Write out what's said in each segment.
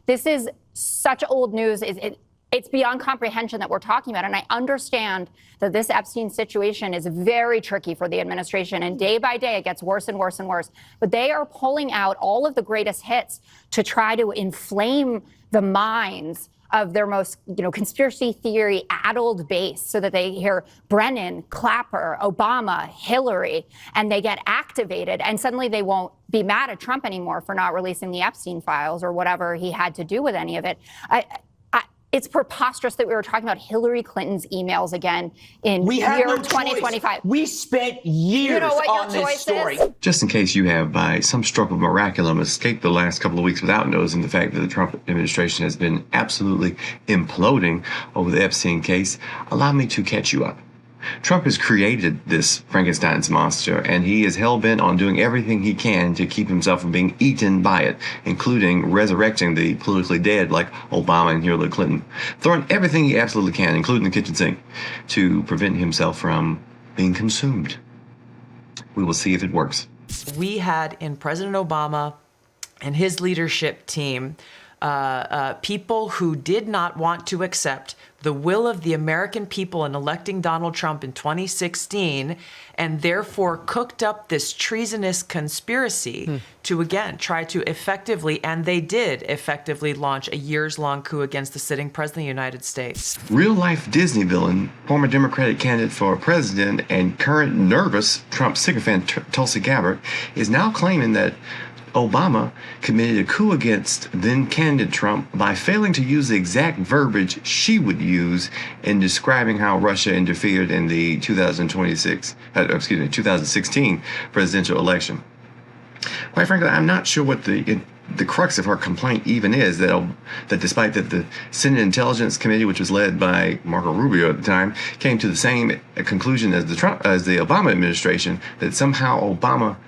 This is such old news. It's beyond comprehension that we're talking about. And I understand that this Epstein situation is very tricky for the administration. And day by day, it gets worse and worse and worse. But they are pulling out all of the greatest hits to try to inflame the minds of their most, conspiracy theory addled base, so that they hear Brennan, Clapper, Obama, Hillary, and they get activated. And suddenly they won't be mad at Trump anymore for not releasing the Epstein files or whatever he had to do with any of it. It's preposterous that we were talking about Hillary Clinton's emails again in year 2025. We spent years on this story. Just in case you have, by some stroke of miraculum, escaped the last couple of weeks without noticing the fact that the Trump administration has been absolutely imploding over the Epstein case, allow me to catch you up. Trump has created this Frankenstein's monster, and he is hell-bent on doing everything he can to keep himself from being eaten by it, including resurrecting the politically dead like Obama and Hillary Clinton, throwing everything he absolutely can, including the kitchen sink, to prevent himself from being consumed. We will see if it works. We had in President Obama and his leadership team people who did not want to accept the will of the American people in electing Donald Trump in 2016, and therefore cooked up this treasonous conspiracy to, again, try to effectively, and they did effectively, launch a years-long coup against the sitting president of the United States. Real-life Disney villain, former Democratic candidate for president, and current nervous Trump sycophant Tulsi Gabbard is now claiming that Obama committed a coup against then-candidate Trump by failing to use the exact verbiage she would use in describing how Russia interfered in the 2016 presidential election. Quite frankly, I'm not sure what the crux of her complaint even is, that despite that the Senate Intelligence Committee, which was led by Marco Rubio at the time, came to the same conclusion as the Obama administration, that somehow Obama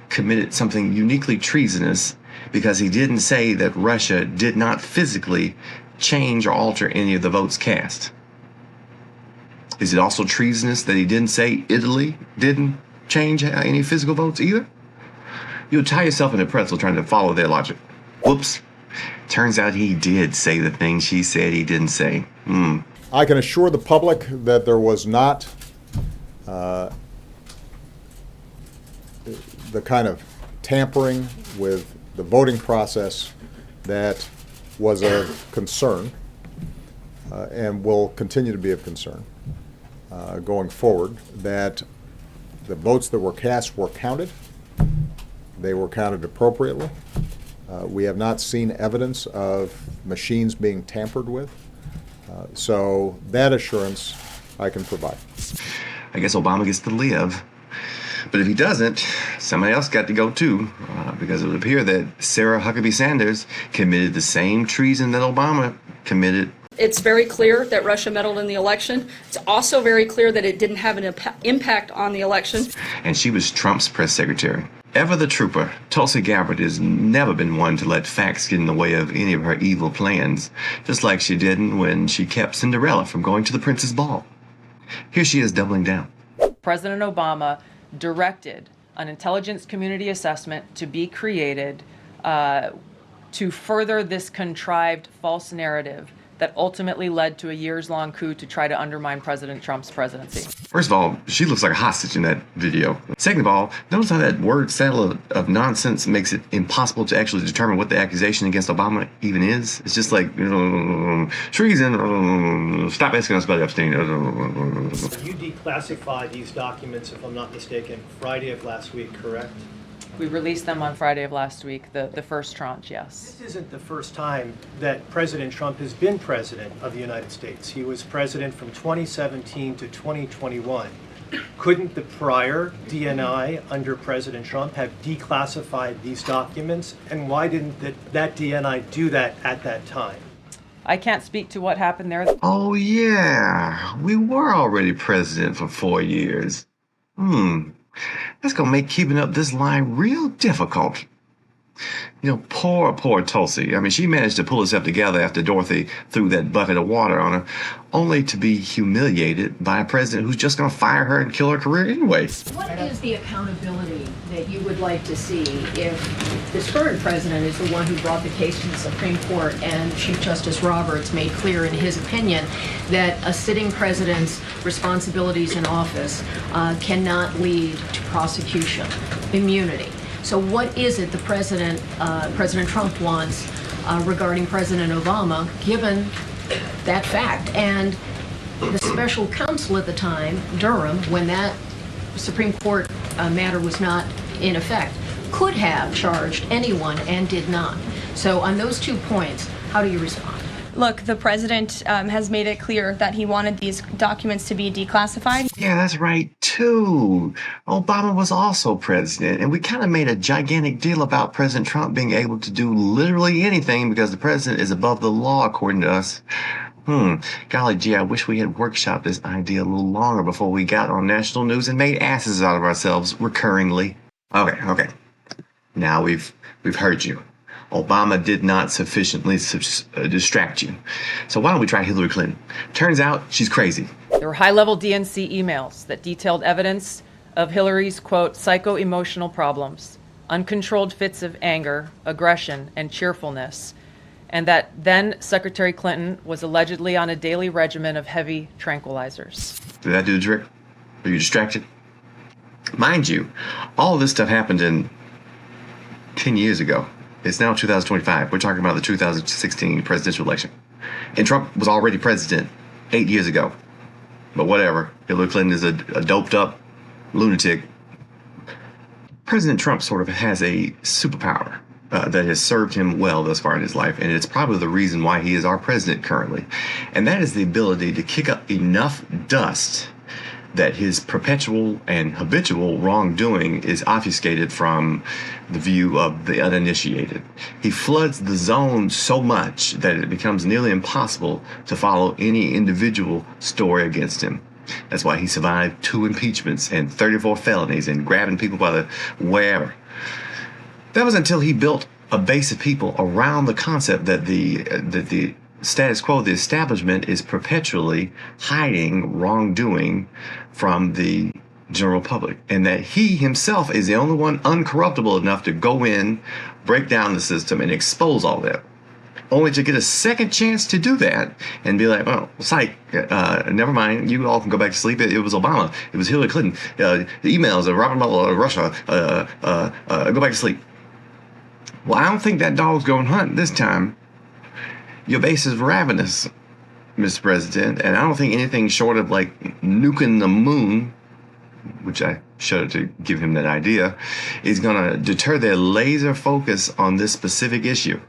committed something uniquely treasonous because he didn't say that Russia did not physically change or alter any of the votes cast. Is it also treasonous that he didn't say Italy didn't change any physical votes either? You'll tie yourself in a pretzel trying to follow their logic. Whoops. Turns out he did say the thing she said he didn't say. I can assure the public that there was not the kind of tampering with the voting process that was of concern and will continue to be of concern going forward, that the votes that were cast were counted. They were counted appropriately. We have not seen evidence of machines being tampered with. So that assurance I can provide. I guess Obama gets to live. But if he doesn't, somebody else got to go too, because it would appear that Sarah Huckabee Sanders committed the same treason that Obama committed. It's very clear that Russia meddled in the election. It's also very clear that it didn't have an impact on the election. And she was Trump's press secretary. Ever the trooper, Tulsi Gabbard has never been one to let facts get in the way of any of her evil plans, just like she didn't when she kept Cinderella from going to the prince's ball. Here she is doubling down. President Obama directed an intelligence community assessment to be created to further this contrived false narrative that ultimately led to a years-long coup to try to undermine President Trump's presidency. First of all, she looks like a hostage in that video. Second of all, notice how that word salad of nonsense makes it impossible to actually determine what the accusation against Obama even is. It's just like, treason, stop asking us about Epstein. You declassified these documents, if I'm not mistaken, Friday of last week, correct? We released them on Friday of last week, the first tranche, yes. This isn't the first time that President Trump has been president of the United States. He was president from 2017 to 2021. Couldn't the prior DNI under President Trump have declassified these documents? And why didn't that DNI do that at that time? I can't speak to what happened there. Oh yeah, we were already president for 4 years. That's gonna make keeping up this line real difficult. Poor Tulsi. I mean, she managed to pull herself together after Dorothy threw that bucket of water on her, only to be humiliated by a president who's just going to fire her and kill her career anyway. What is the accountability that you would like to see if this current president is the one who brought the case to the Supreme Court and Chief Justice Roberts made clear in his opinion that a sitting president's responsibilities in office cannot lead to prosecution, immunity? So what is it the President Trump wants regarding President Obama, given that fact? And the special counsel at the time, Durham, when that Supreme Court matter was not in effect, could have charged anyone and did not. So on those 2 points, how do you respond? Look, the president has made it clear that he wanted these documents to be declassified. Yeah, that's right, too. Obama was also president, and we kind of made a gigantic deal about President Trump being able to do literally anything because the president is above the law, according to us. Golly gee, I wish we had workshopped this idea a little longer before we got on national news and made asses out of ourselves recurringly. Okay. Now we've heard you. Obama did not sufficiently distract you. So why don't we try Hillary Clinton? Turns out she's crazy. There were high-level DNC emails that detailed evidence of Hillary's, quote, psycho-emotional problems, uncontrolled fits of anger, aggression, and cheerfulness, and that then Secretary Clinton was allegedly on a daily regimen of heavy tranquilizers. Did that do the trick? Are you distracted? Mind you, all of this stuff happened in 10 years ago. It's now 2025. We're talking about the 2016 presidential election. And Trump was already president 8 years ago. But whatever. Hillary Clinton is a doped up lunatic. President Trump sort of has a superpower that has served him well thus far in his life. And it's probably the reason why he is our president currently. And that is the ability to kick up enough dust that his perpetual and habitual wrongdoing is obfuscated from the view of the uninitiated. He floods the zone so much that it becomes nearly impossible to follow any individual story against him. That's why he survived 2 impeachments and 34 felonies and grabbing people by the wherever. That was until he built a base of people around the concept that the status quo, the establishment, is perpetually hiding wrongdoing from the general public, and that he himself is the only one uncorruptible enough to go in, break down the system, and expose all that, only to get a second chance to do that and be like, well, psych, never mind, you all can go back to sleep. It was Obama, it was Hillary Clinton, the emails of Robert Mueller, Russia, go back to sleep. Well, I don't think that dog's going hunt this time. Your base is ravenous, Mr. President, and I don't think anything short of like nuking the moon, which I shudder to give him that idea, is going to deter their laser focus on this specific issue.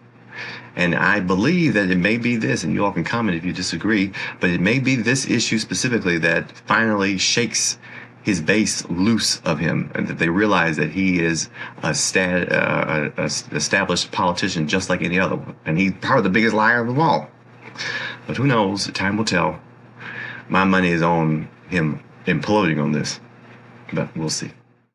And I believe that it may be this, and you all can comment if you disagree, but it may be this issue specifically that finally shakes his base loose of him, and that they realize that he is a established politician just like any other one. And he's probably the biggest liar of them all. But who knows? Time will tell. My money is on him imploding on this, but we'll see.